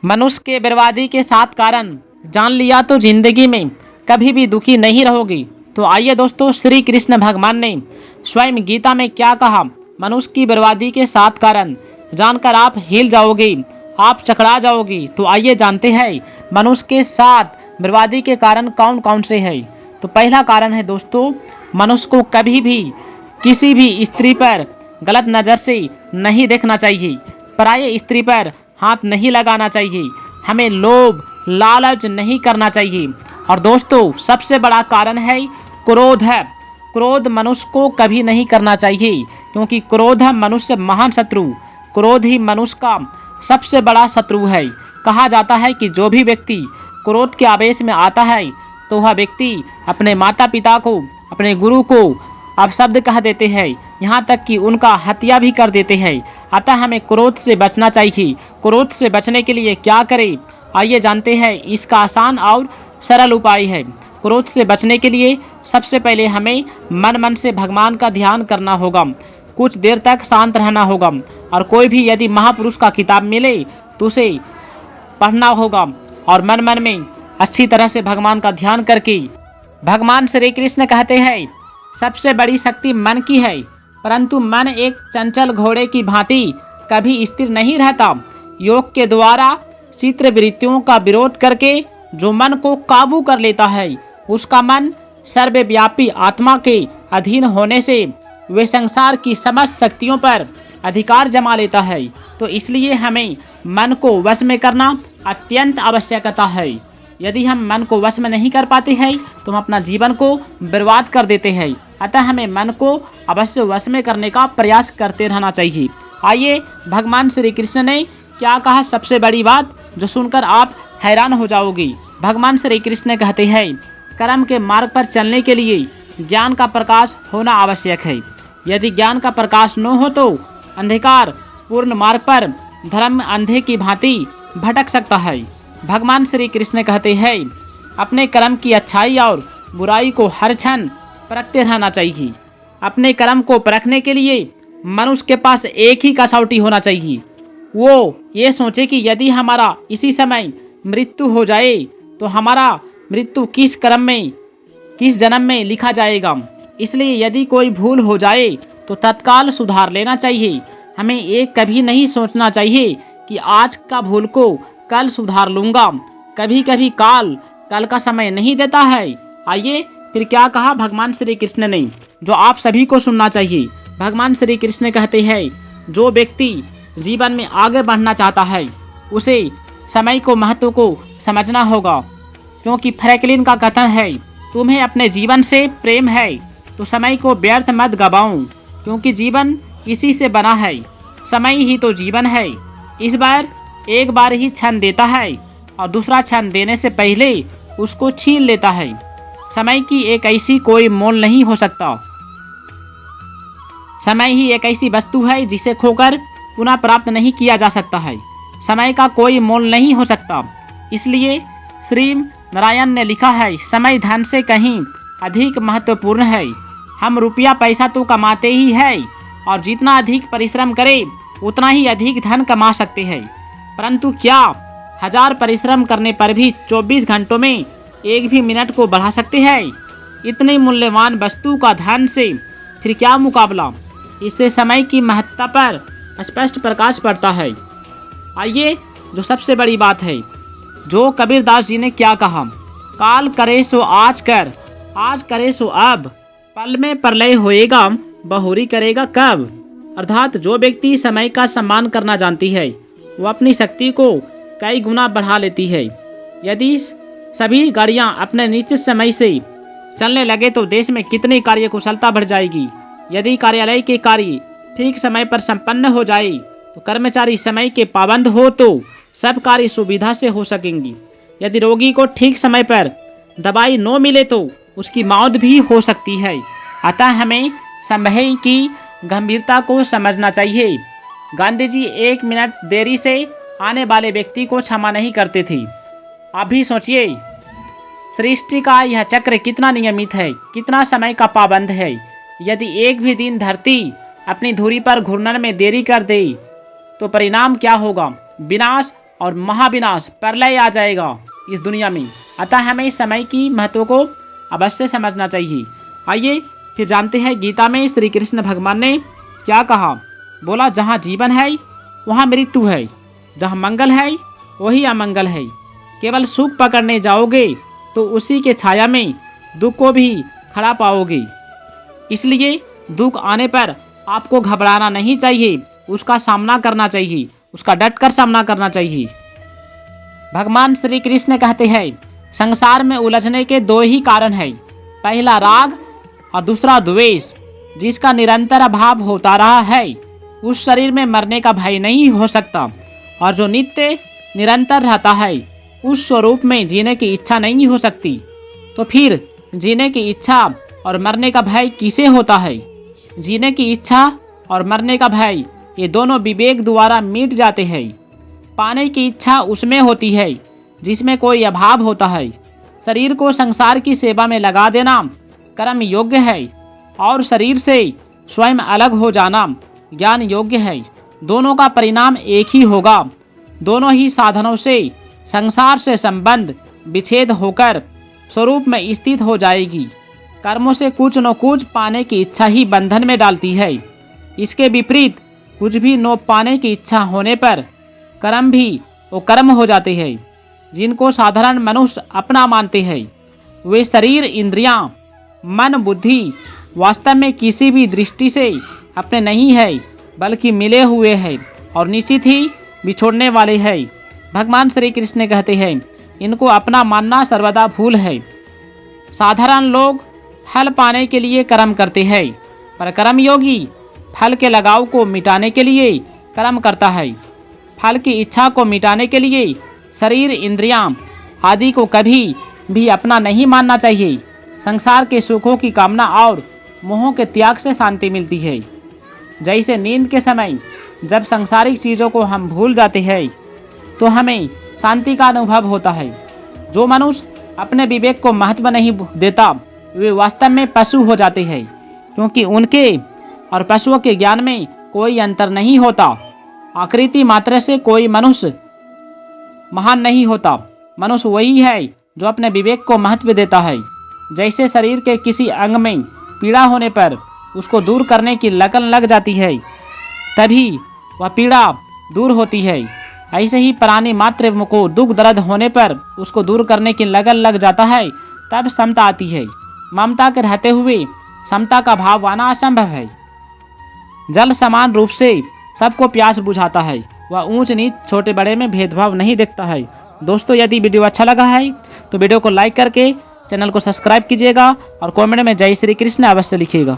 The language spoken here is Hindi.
मनुष्य के बर्बादी के 7 कारण जान लिया तो जिंदगी में कभी भी दुखी नहीं रहोगी। तो आइए दोस्तों, श्री कृष्ण भगवान ने स्वयं गीता में क्या कहा, मनुष्य की बर्बादी के 7 कारण जानकर आप हिल जाओगे, आप चकरा जाओगी। तो आइए जानते हैं मनुष्य के 7 बर्बादी के कारण कौन कौन से हैं। तो पहला कारण है दोस्तों, मनुष्य को कभी भी किसी भी स्त्री पर गलत नज़र से नहीं देखना चाहिए, पराये स्त्री पर हाथ नहीं लगाना चाहिए, हमें लोभ लालच नहीं करना चाहिए। और दोस्तों सबसे बड़ा कारण है क्रोध है। क्रोध मनुष्य को कभी नहीं करना चाहिए, क्योंकि क्रोध है मनुष्य महान शत्रु। क्रोध ही मनुष्य का सबसे बड़ा शत्रु है। कहा जाता है कि जो भी व्यक्ति क्रोध के आवेश में आता है तो वह व्यक्ति अपने माता पिता को, अपने गुरु को अपशब्द कह देते हैं, यहाँ तक कि उनका हत्या भी कर देते हैं। अतः हमें क्रोध से बचना चाहिए। क्रोध से बचने के लिए क्या करें, आइए जानते हैं। इसका आसान और सरल उपाय है। क्रोध से बचने के लिए सबसे पहले हमें मन से भगवान का ध्यान करना होगा, कुछ देर तक शांत रहना होगा, और कोई भी यदि महापुरुष का किताब मिले तो उसे पढ़ना होगा, और मन में अच्छी तरह से भगवान का ध्यान करके। भगवान श्री कृष्ण कहते हैं सबसे बड़ी शक्ति मन की है, परंतु मन एक चंचल घोड़े की भांति कभी स्थिर नहीं रहता। योग के द्वारा चित्र वृत्तियों का विरोध करके जो मन को काबू कर लेता है, उसका मन सर्वव्यापी आत्मा के अधीन होने से वे संसार की समस्त शक्तियों पर अधिकार जमा लेता है। तो इसलिए हमें मन को वश में करना अत्यंत आवश्यकता है। यदि हम मन को वश में नहीं कर पाते हैं तो हम अपना जीवन को बर्बाद कर देते हैं। अतः हमें मन को अवश्य वश में करने का प्रयास करते रहना चाहिए। आइए भगवान श्री कृष्ण ने क्या कहा, सबसे बड़ी बात जो सुनकर आप हैरान हो जाओगी। भगवान श्री कृष्ण कहते हैं कर्म के मार्ग पर चलने के लिए ज्ञान का प्रकाश होना आवश्यक है। यदि ज्ञान का प्रकाश न हो तो अंधकार पूर्ण मार्ग पर धर्म अंधे की भांति भटक सकता है। भगवान श्री कृष्ण कहते हैं अपने कर्म की अच्छाई और बुराई को हर क्षण परखते रहना चाहिए। अपने कर्म को परखने के लिए मनुष्य के पास एक ही कसौटी होना चाहिए। वो ये सोचे कि यदि हमारा इसी समय मृत्यु हो जाए तो हमारा मृत्यु किस कर्म में, किस जन्म में लिखा जाएगा। इसलिए यदि कोई भूल हो जाए तो तत्काल सुधार लेना चाहिए। हमें एक कभी नहीं सोचना चाहिए कि आज का भूल को कल सुधार लूँगा। कभी कभी कल का समय नहीं देता है। आइए फिर क्या कहा भगवान श्री कृष्ण ने, जो आप सभी को सुनना चाहिए। भगवान श्री कृष्ण कहते हैं जो व्यक्ति जीवन में आगे बढ़ना चाहता है उसे समय को महत्व को समझना होगा, क्योंकि फ्रैंकलिन का कथन है तुम्हें अपने जीवन से प्रेम है तो समय को व्यर्थ मत गवाओ, क्योंकि जीवन इसी से बना है। समय ही तो जीवन है। इस बार एक बार ही क्षण देता है और दूसरा क्षण देने से पहले उसको छीन लेता है। समय की एक ऐसी कोई मोल नहीं हो सकता। समय ही एक ऐसी वस्तु है जिसे खोकर पुनः प्राप्त नहीं किया जा सकता है। समय का कोई मोल नहीं हो सकता। इसलिए श्री नारायण ने लिखा है समय धन से कहीं अधिक महत्वपूर्ण है। हम रुपया पैसा तो कमाते ही है और जितना अधिक परिश्रम करें उतना ही अधिक धन कमा सकते हैं, परंतु क्या 1000 परिश्रम करने पर भी 24 घंटों में एक भी मिनट को बढ़ा सकते हैं? इतनी मूल्यवान वस्तु का धन से फिर क्या मुकाबला। इससे समय की महत्ता पर स्पष्ट प्रकाश पड़ता है। आइए जो सबसे बड़ी बात है, जो कबीरदास जी ने क्या कहा, काल करे सो आज कर, आज करे सो अब, पल में प्रलय होएगा बहुरी करेगा कब। अर्थात जो व्यक्ति समय का सम्मान करना जानती है वो अपनी शक्ति को कई गुना बढ़ा लेती है। यदि सभी गाड़ियां अपने निश्चित समय से चलने लगे तो देश में कितनी कार्यकुशलता बढ़ जाएगी। यदि कार्यालय के कार्य ठीक समय पर संपन्न हो जाए तो कर्मचारी समय के पाबंद हो तो सब कार्य सुविधा से हो सकेंगी। यदि रोगी को ठीक समय पर दवाई न मिले तो उसकी मौत भी हो सकती है। अतः हमें समय की गंभीरता को समझना चाहिए। गांधी जी 1 मिनट देरी से आने वाले व्यक्ति को क्षमा नहीं करते थे। आप भी सोचिए सृष्टि का यह चक्र कितना नियमित है, कितना समय का पाबंद है। यदि एक भी दिन धरती अपनी धुरी पर घूर्णन में देरी कर दे तो परिणाम क्या होगा, विनाश और महाविनाश प्रलय आ जाएगा इस दुनिया में। अतः हमें समय की महत्व को अवश्य समझना चाहिए। आइए फिर जानते हैं गीता में श्री कृष्ण भगवान ने क्या कहा। बोला, जहाँ जीवन है वहाँ मृत्यु है, जहाँ मंगल है वही अमंगल है। केवल सुख पकड़ने जाओगे तो उसी के छाया में दुख को भी खड़ा पाओगे। इसलिए दुख आने पर आपको घबराना नहीं चाहिए, उसका सामना करना चाहिए, उसका डटकर सामना करना चाहिए। भगवान श्री कृष्ण कहते हैं, संसार में उलझने के दो ही कारण हैं, पहला राग और दूसरा द्वेष। जिसका निरंतर अभाव होता रहा है उस शरीर में मरने का भय नहीं हो सकता, और जो नित्य निरंतर रहता है उस स्वरूप में जीने की इच्छा नहीं हो सकती। तो फिर जीने की इच्छा और मरने का भय किसे होता है? जीने की इच्छा और मरने का भय ये दोनों विवेक द्वारा मिट जाते हैं। पाने की इच्छा उसमें होती है जिसमें कोई अभाव होता है। शरीर को संसार की सेवा में लगा देना कर्म योग्य है, और शरीर से स्वयं अलग हो जाना ज्ञान योग्य है। दोनों का परिणाम एक ही होगा। दोनों ही साधनों से संसार से संबंध विच्छेद होकर स्वरूप में स्थित हो जाएगी। कर्मों से कुछ न कुछ पाने की इच्छा ही बंधन में डालती है। इसके विपरीत कुछ भी न पाने की इच्छा होने पर कर्म भी वो कर्म हो जाते हैं जिनको साधारण मनुष्य अपना मानते हैं। वे शरीर, इंद्रियां, मन, बुद्धि वास्तव में किसी भी दृष्टि से अपने नहीं है, बल्कि मिले हुए हैं और निश्चित ही बिछोड़ने वाले हैं। भगवान श्री कृष्ण कहते हैं, इनको अपना मानना सर्वदा भूल है। साधारण लोग फल पाने के लिए कर्म करते हैं, पर कर्मयोगी फल के लगाव को मिटाने के लिए कर्म करता है। फल की इच्छा को मिटाने के लिए शरीर, इंद्रियां आदि को कभी भी अपना नहीं मानना चाहिए। संसार के सुखों की कामना और मोहों के त्याग से शांति मिलती है। जैसे नींद के समय जब सांसारिक चीज़ों को हम भूल जाते हैं तो हमें शांति का अनुभव होता है। जो मनुष्य अपने विवेक को महत्व नहीं देता वे वास्तव में पशु हो जाते हैं, क्योंकि उनके और पशुओं के ज्ञान में कोई अंतर नहीं होता। आकृति मात्र से कोई मनुष्य महान नहीं होता। मनुष्य वही है जो अपने विवेक को महत्व देता है। जैसे शरीर के किसी अंग में पीड़ा होने पर उसको दूर करने की लगन लग जाती है, तभी वह पीड़ा दूर होती है। ऐसे ही प्राणी मात्र को दुख दर्द होने पर उसको दूर करने की लगन लग जाता है, तब समता आती है। ममता के रहते हुए समता का भाव आना असंभव है। जल समान रूप से सबको प्यास बुझाता है, वह ऊंच नीच छोटे बड़े में भेदभाव नहीं देखता है। दोस्तों, यदि वीडियो अच्छा लगा है तो वीडियो को लाइक करके चैनल को सब्सक्राइब कीजिएगा और कमेंट में जय श्री कृष्ण अवश्य लिखिएगा।